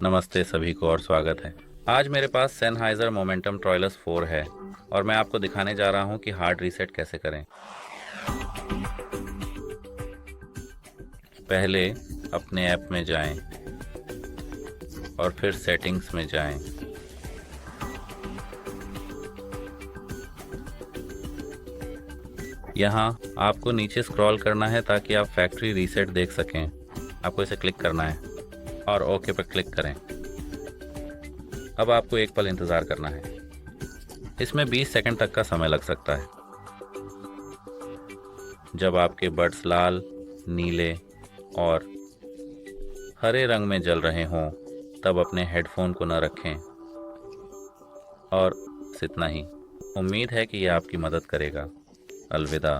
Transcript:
नमस्ते सभी को और स्वागत है। आज मेरे पास सेनहाइजर मोमेंटम ट्रॉयलस 4 है और मैं आपको दिखाने जा रहा हूं कि हार्ड रीसेट कैसे करें। पहले अपने ऐप में जाएं और फिर सेटिंग्स में जाएं। यहाँ आपको नीचे स्क्रॉल करना है ताकि आप फैक्ट्री रीसेट देख सकें। आपको इसे क्लिक करना है और ओके पर क्लिक करें। अब आपको एक पल इंतज़ार करना है। इसमें 20 सेकंड तक का समय लग सकता है। जब आपके बड्स लाल, नीले और हरे रंग में जल रहे हों तब अपने हेडफोन को न रखें। और बस इतना ही। उम्मीद है कि यह आपकी मदद करेगा। अलविदा।